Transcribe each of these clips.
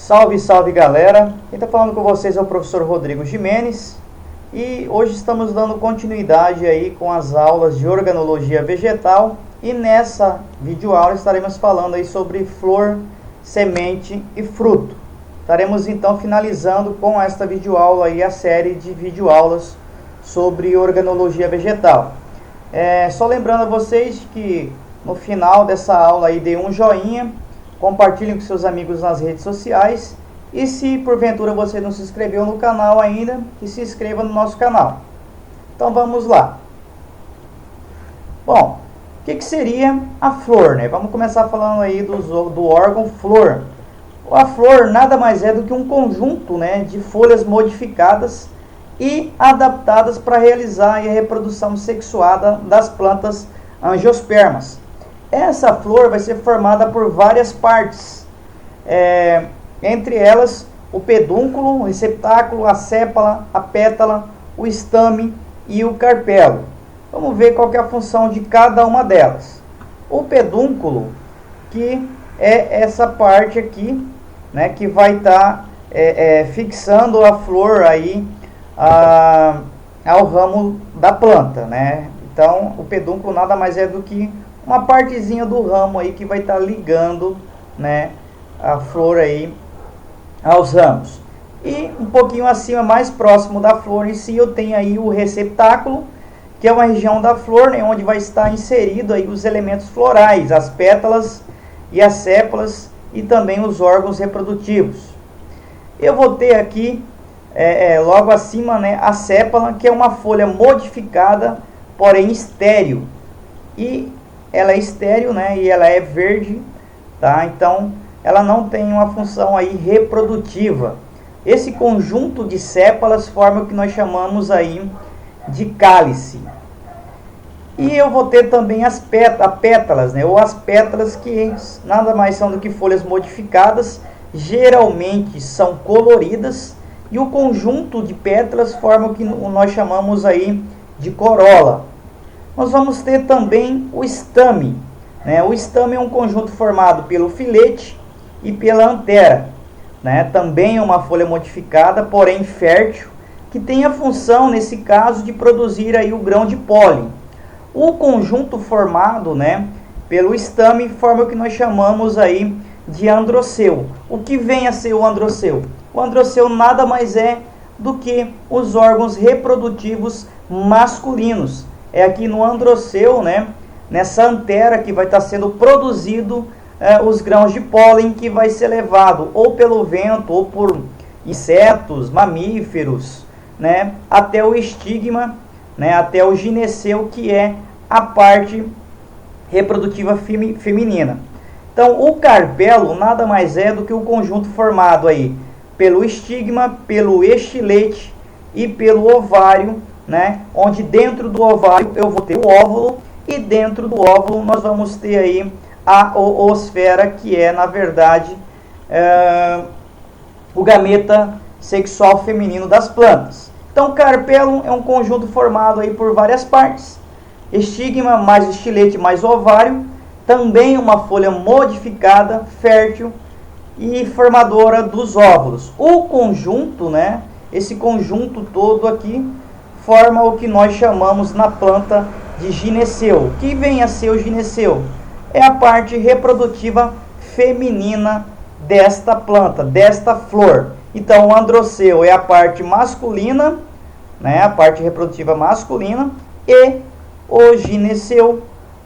Salve, salve galera! Quem está falando com vocês é o professor Rodrigo Jimenez e hoje estamos dando continuidade aí com as aulas de organologia vegetal e nessa videoaula estaremos falando aí sobre flor, semente e fruto. Estaremos então finalizando com esta videoaula aí a série de videoaulas sobre organologia vegetal. Só lembrando a vocês que no final dessa aula aí dê um joinha, compartilhem com seus amigos nas redes sociais e se porventura você não se inscreveu no canal ainda, que se inscreva no nosso canal. Então vamos lá. Bom, o que seria a flor, né? Vamos começar falando aí do órgão flor. A flor nada mais é do que um conjunto, né, de folhas modificadas e adaptadas para realizar a reprodução sexuada das plantas angiospermas. Essa flor vai ser formada por várias partes, entre elas o pedúnculo, o receptáculo, a sépala, a pétala, o estame e o carpelo. Vamos ver qual que é a função de cada uma delas. O pedúnculo, que é essa parte aqui, né, que vai estar fixando a flor aí ao ramo da planta, né? Então o pedúnculo nada mais é do que uma partezinha do ramo aí que vai estar ligando, né, a flor aí aos ramos. E um pouquinho acima, mais próximo da flor em si, eu tenho aí o receptáculo, que é uma região da flor, né, onde vai estar inserido aí os elementos florais, as pétalas e as sépalas e também os órgãos reprodutivos. Eu vou ter aqui logo acima, né, a sépala, que é uma folha modificada, porém estéril. E ela é estéril, né, e ela é verde, tá? Então ela não tem uma função aí reprodutiva. Esse conjunto de sépalas forma o que nós chamamos aí de cálice. E eu vou ter também as pétalas, né, ou as pétalas, que nada mais são do que folhas modificadas, geralmente são coloridas, e o conjunto de pétalas forma o que nós chamamos aí de corola. Nós vamos ter também o estame, né? O estame é um conjunto formado pelo filete e pela antera, né? Também é uma folha modificada, porém fértil, que tem a função, nesse caso, de produzir aí o grão de pólen. O conjunto formado, né, pelo estame forma o que nós chamamos aí de androceu. O que vem a ser o androceu? O androceu nada mais é do que os órgãos reprodutivos masculinos. É aqui no androceu, né, nessa antera, que vai estar sendo produzido os grãos de pólen, que vai ser levado ou pelo vento ou por insetos, mamíferos, né, até o estigma, né, até o gineceu, que é a parte reprodutiva feminina. Então o carpelo nada mais é do que o conjunto formado aí pelo estigma, pelo estilete e pelo ovário, né, onde dentro do ovário eu vou ter o óvulo e dentro do óvulo nós vamos ter aí a oosfera, que é na verdade o gameta sexual feminino das plantas. Então o carpelo é um conjunto formado aí por várias partes: estigma mais estilete mais ovário, também uma folha modificada, fértil e formadora dos óvulos. O conjunto, né, esse conjunto todo aqui forma o que nós chamamos na planta de gineceu. O que vem a ser o gineceu? É a parte reprodutiva feminina desta planta, desta flor. Então o androceu é a parte masculina, né, a parte reprodutiva masculina, e o gineceu,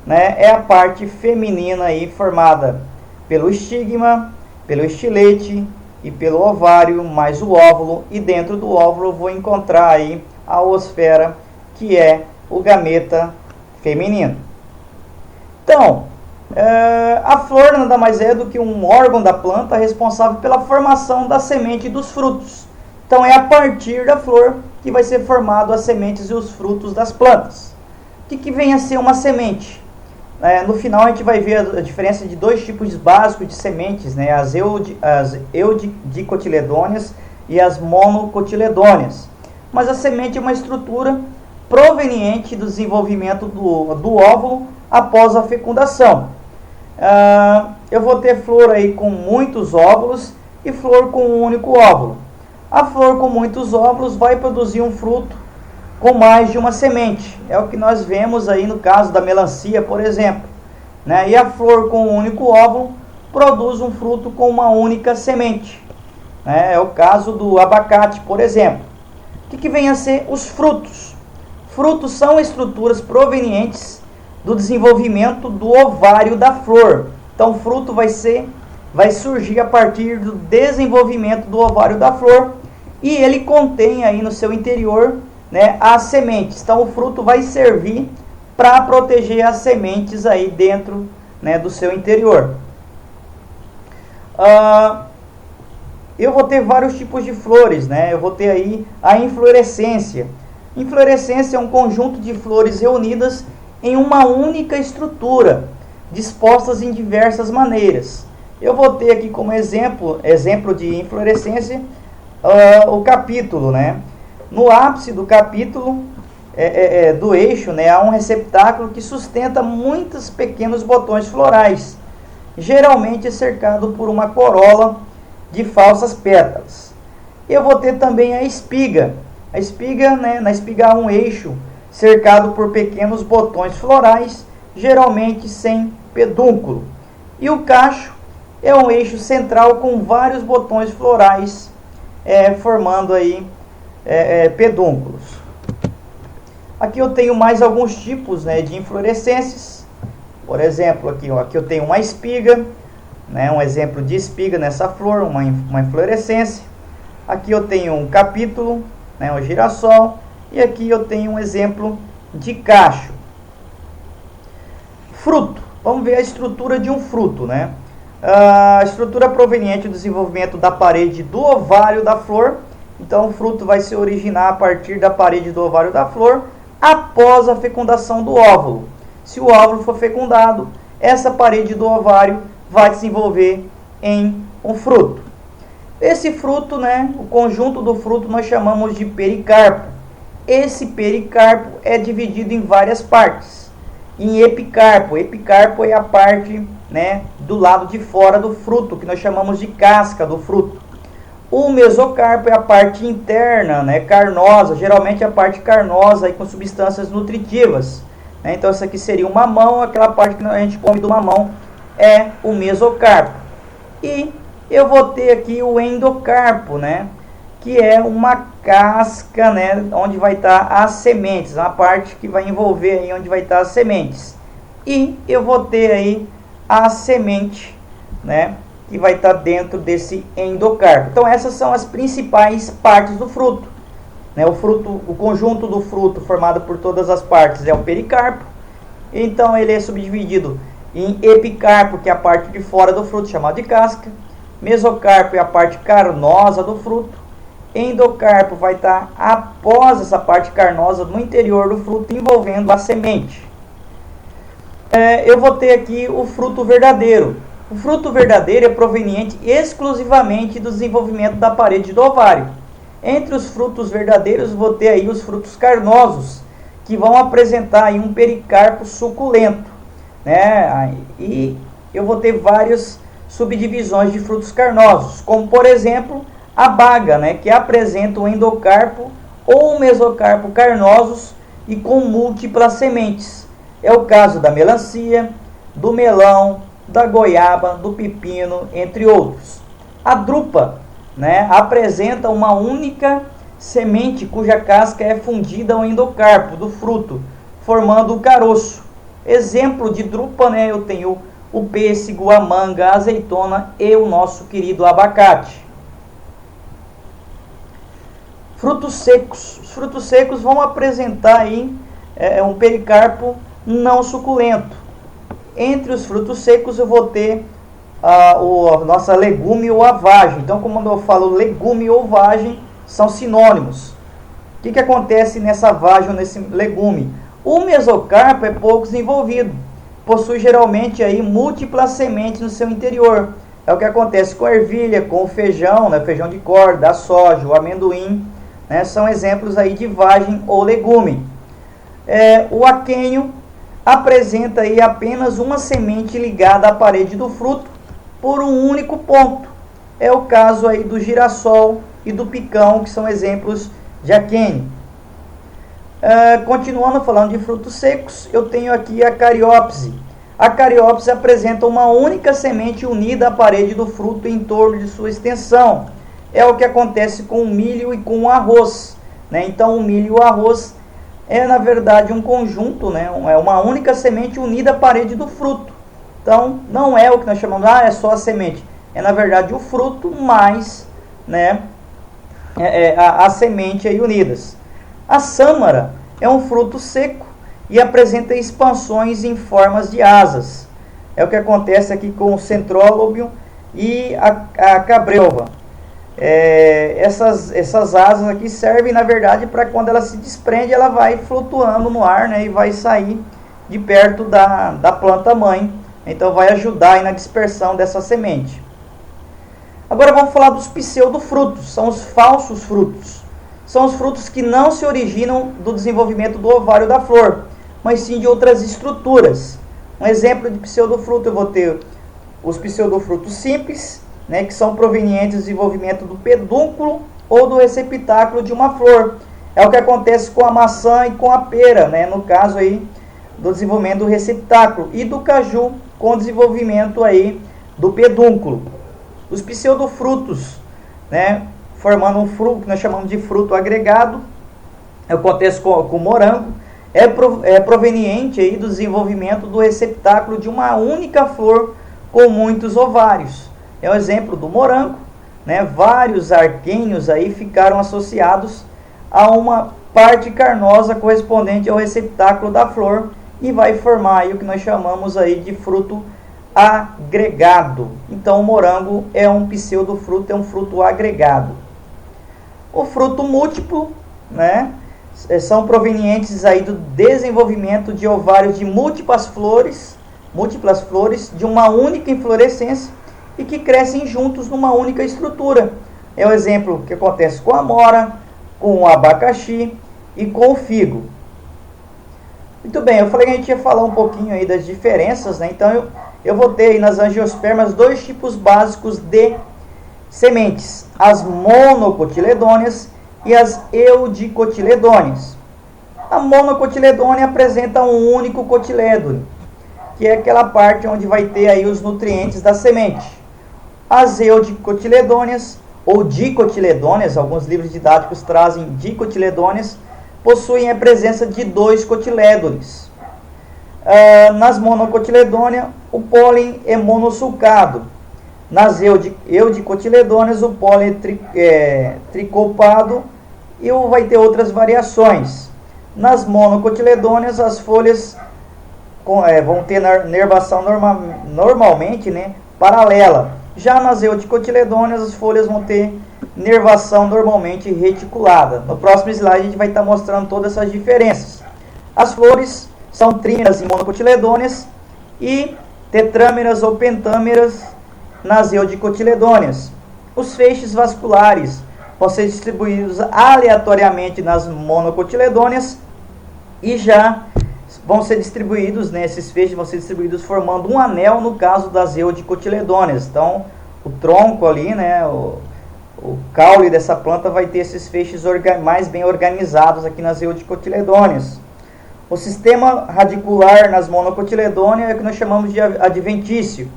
né, é a parte feminina aí, formada pelo estigma, pelo estilete e pelo ovário, mais o óvulo, e dentro do óvulo eu vou encontrar aí a oosfera, que é o gameta feminino. Então, a flor nada mais é do que um órgão da planta responsável pela formação da semente e dos frutos. Então é a partir da flor que vai ser formado as sementes e os frutos das plantas. O que vem a ser uma semente? No final a gente vai ver a diferença de dois tipos básicos de sementes, né? As eudicotiledôneas e as monocotiledôneas. Mas a semente é uma estrutura proveniente do desenvolvimento do óvulo após a fecundação. Eu vou ter flor aí com muitos óvulos e flor com um único óvulo. A flor com muitos óvulos vai produzir um fruto com mais de uma semente. É o que nós vemos aí no caso da melancia, por exemplo, né? E a flor com um único óvulo produz um fruto com uma única semente. É o caso do abacate, por exemplo. O que vem a ser os frutos? Frutos são estruturas provenientes do desenvolvimento do ovário da flor. Então, o fruto vai surgir a partir do desenvolvimento do ovário da flor e ele contém aí no seu interior, né, as sementes. Então, o fruto vai servir para proteger as sementes aí dentro, né, do seu interior. Eu vou ter vários tipos de flores, né? Eu vou ter aí a inflorescência. Inflorescência é um conjunto de flores reunidas em uma única estrutura, dispostas em diversas maneiras. Eu vou ter aqui como exemplo de inflorescência, o capítulo, né? No ápice do capítulo, do eixo, né, há um receptáculo que sustenta muitos pequenos botões florais, geralmente cercado por uma corola de falsas pétalas. Eu vou ter também a espiga. A espiga, né, na espiga há um eixo cercado por pequenos botões florais, geralmente sem pedúnculo. E o cacho é um eixo central com vários botões florais, formando aí pedúnculos. Aqui eu tenho mais alguns tipos, né, de inflorescências. Por exemplo, aqui eu tenho uma espiga, né, um exemplo de espiga nessa flor, uma inflorescência. Aqui eu tenho um capítulo, né, um girassol. E aqui eu tenho um exemplo de cacho. Fruto. Vamos ver a estrutura de um fruto, né? A estrutura proveniente do desenvolvimento da parede do ovário da flor. Então, o fruto vai se originar a partir da parede do ovário da flor após a fecundação do óvulo. Se o óvulo for fecundado, essa parede do ovário vai desenvolver em um fruto. Esse fruto, né, o conjunto do fruto nós chamamos de pericarpo. Esse pericarpo é dividido em várias partes. Em epicarpo. Epicarpo é a parte, né, do lado de fora do fruto, que nós chamamos de casca do fruto. O mesocarpo é a parte interna, né, carnosa, geralmente a parte carnosa aí, com substâncias nutritivas. Né? Então, isso aqui seria um mamão, aquela parte que a gente come do mamão é o mesocarpo. E eu vou ter aqui o endocarpo, né, que é uma casca, né, onde vai estar as sementes, uma parte que vai envolver aí onde vai estar as sementes. E eu vou ter aí a semente, né, que vai estar dentro desse endocarpo. Então essas são as principais partes do fruto. Né, o conjunto do fruto formado por todas as partes é o pericarpo. Então ele é subdividido em epicarpo, que é a parte de fora do fruto, chamado de casca. Mesocarpo é a parte carnosa do fruto. Endocarpo vai estar após essa parte carnosa no interior do fruto, envolvendo a semente. Eu vou ter aqui o fruto verdadeiro. O fruto verdadeiro é proveniente exclusivamente do desenvolvimento da parede do ovário. Entre os frutos verdadeiros, vou ter aí os frutos carnosos, que vão apresentar aí um pericarpo suculento. Né? E eu vou ter várias subdivisões de frutos carnosos, como por exemplo a baga, né, que apresenta o endocarpo ou o mesocarpo carnosos e com múltiplas sementes. É o caso da melancia, do melão, da goiaba, do pepino, entre outros. A drupa, né, apresenta uma única semente cuja casca é fundida ao endocarpo do fruto, formando o caroço. Exemplo de drupa, né, eu tenho o pêssego, a manga, a azeitona e o nosso querido abacate. Frutos secos. Os frutos secos vão apresentar aí um pericarpo não suculento. Entre os frutos secos eu vou ter a nossa legume ou a vagem. Então, como eu falo legume ou vagem, são sinônimos. O que acontece nessa vagem ou nesse legume? O mesocarpo é pouco desenvolvido. Possui geralmente aí múltiplas sementes no seu interior. É o que acontece com a ervilha, com o feijão, né, feijão de corda, a soja, o amendoim. Né, são exemplos aí de vagem ou legume. O aquênio apresenta aí apenas uma semente ligada à parede do fruto por um único ponto. é o caso aí do girassol e do picão, que são exemplos de aquênio. Continuando falando de frutos secos, eu tenho aqui a cariópse. A cariópse apresenta uma única semente unida à parede do fruto em torno de sua extensão. É o que acontece com o milho e com o arroz, né? Então, o milho e o arroz é, na verdade, um conjunto, né? É uma única semente unida à parede do fruto. Então, não é o que nós chamamos, é só a semente. É, na verdade, o fruto mais, né, a semente aí unidas. A sâmara é um fruto seco e apresenta expansões em formas de asas. É o que acontece aqui com o centrólogo e a cabrelva. Essas asas aqui servem, na verdade, para quando ela se desprende, ela vai flutuando no ar, né, e vai sair de perto da planta mãe. Então vai ajudar aí na dispersão dessa semente. Agora vamos falar dos pseudofrutos, são os falsos frutos. São os frutos que não se originam do desenvolvimento do ovário da flor, mas sim de outras estruturas. Um exemplo de pseudofruto, eu vou ter os pseudofrutos simples, né, que são provenientes do desenvolvimento do pedúnculo ou do receptáculo de uma flor. É o que acontece com a maçã e com a pera, né, no caso aí do desenvolvimento do receptáculo, e do caju com o desenvolvimento aí do pedúnculo. Os pseudofrutos, né, formando um fruto que nós chamamos de fruto agregado, acontece com o morango, é proveniente aí do desenvolvimento do receptáculo de uma única flor com muitos ovários. É um exemplo do morango, né? Vários arquênios aí ficaram associados a uma parte carnosa correspondente ao receptáculo da flor e vai formar aí o que nós chamamos aí de fruto agregado. Então o morango é um pseudofruto, é um fruto agregado. O fruto múltiplo, né, são provenientes aí do desenvolvimento de ovários de múltiplas flores de uma única inflorescência e que crescem juntos numa única estrutura. É o exemplo que acontece com a amora, com o abacaxi e com o figo. Muito bem, eu falei que a gente ia falar um pouquinho aí das diferenças, né? Então eu vou ter aí nas angiospermas dois tipos básicos de sementes: as monocotiledôneas e as eudicotiledôneas. A monocotiledônea apresenta um único cotilédone, que é aquela parte onde vai ter aí os nutrientes da semente. As eudicotiledôneas ou dicotiledôneas, alguns livros didáticos trazem dicotiledôneas, possuem a presença de dois cotilédones. Nas monocotiledôneas, o pólen é monossulcado. Nas eudicotiledôneas, o pólen é tricopado e vai ter outras variações. Nas monocotiledôneas, as folhas vão ter nervação normalmente, né, paralela. Já nas eudicotiledôneas, as folhas vão ter nervação normalmente reticulada. No próximo slide a gente vai estar mostrando todas essas diferenças. As flores são trímeras e monocotiledôneas e tetrâmeras ou pentâmeras nas eudicotiledôneas. Os feixes vasculares vão ser distribuídos aleatoriamente nas monocotiledôneas e já vão ser distribuídos, né, esses feixes vão ser distribuídos formando um anel no caso das eudicotiledôneas. Então, o tronco ali, né, o caule dessa planta vai ter esses feixes mais bem organizados aqui nas eudicotiledôneas. O sistema radicular nas monocotiledôneas é o que nós chamamos de adventício.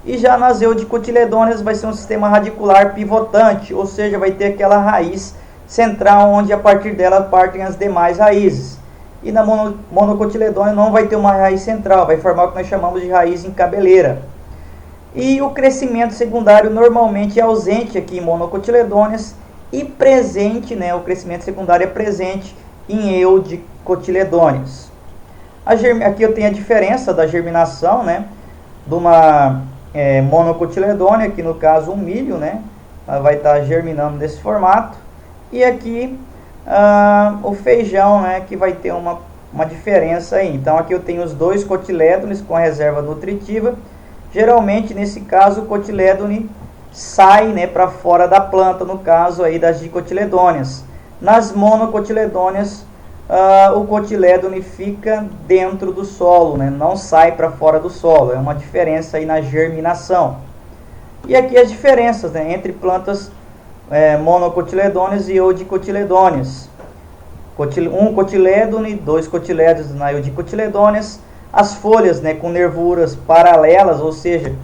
E já nas eudicotiledôneas vai ser um sistema radicular pivotante, ou seja, vai ter aquela raiz central onde a partir dela partem as demais raízes. E na monocotiledônea não vai ter uma raiz central, vai formar o que nós chamamos de raiz em cabeleira. E o crescimento secundário normalmente é ausente aqui em monocotiledôneas e presente, né, o crescimento secundário é presente em eudicotiledôneas. Aqui eu tenho a diferença da germinação, né, de uma monocotiledônea, que no caso um milho, né, ela vai estar germinando desse formato. E aqui o feijão, né, que vai ter uma diferença aí. Então aqui eu tenho os dois cotilédones com a reserva nutritiva. Geralmente nesse caso o cotilédone sai, né, para fora da planta, no caso aí das dicotiledôneas. Nas monocotiledôneas o cotilédone fica dentro do solo, né, não sai para fora do solo. É uma diferença aí na germinação. E aqui as diferenças, né, entre plantas monocotiledôneas e eudicotiledôneas. Um cotilédone, 2 cotilédones na eudicotiledôneas. As folhas, né, com nervuras paralelas, ou seja,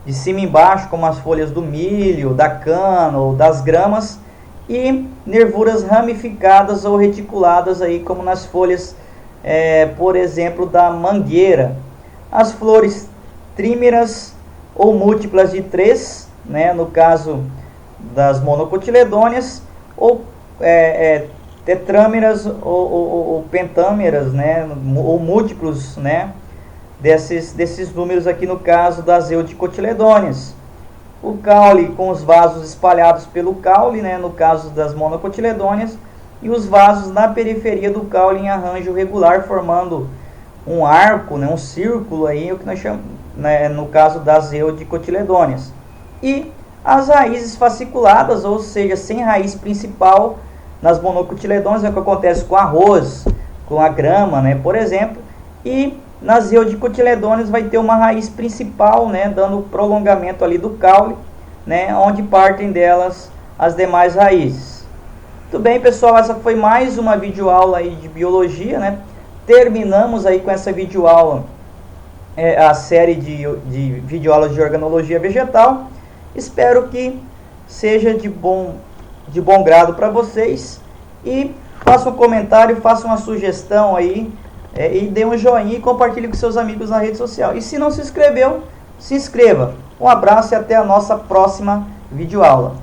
de cima e embaixo, como as folhas do milho, da cana ou das gramas, e nervuras ramificadas ou reticuladas, aí, como nas folhas, por exemplo, da mangueira. As flores trímeras ou múltiplas de 3, né, no caso das monocotiledôneas, ou tetrâmeras ou pentâmeras, né, ou múltiplos, né, desses números aqui no caso das eudicotiledôneas. O caule com os vasos espalhados pelo caule, né, no caso das monocotiledôneas, e os vasos na periferia do caule em arranjo regular, formando um arco, né, um círculo aí, o que nós chamamos, né, no caso das eudicotiledôneas. E as raízes fasciculadas, ou seja, sem raiz principal nas monocotiledôneas, é o que acontece com arroz, com a grama, né, por exemplo, e nas eudicotiledôneas vai ter uma raiz principal, né, dando prolongamento ali do caule, né, onde partem delas as demais raízes. Muito bem, pessoal, essa foi mais uma videoaula aí de biologia, né? Terminamos aí com essa videoaula a série de videoaulas de organologia vegetal. Espero que seja de bom grado para vocês, e faça um comentário, faça uma sugestão aí, e dê um joinha e compartilhe com seus amigos na rede social. E se não se inscreveu, se inscreva. Um abraço e até a nossa próxima videoaula.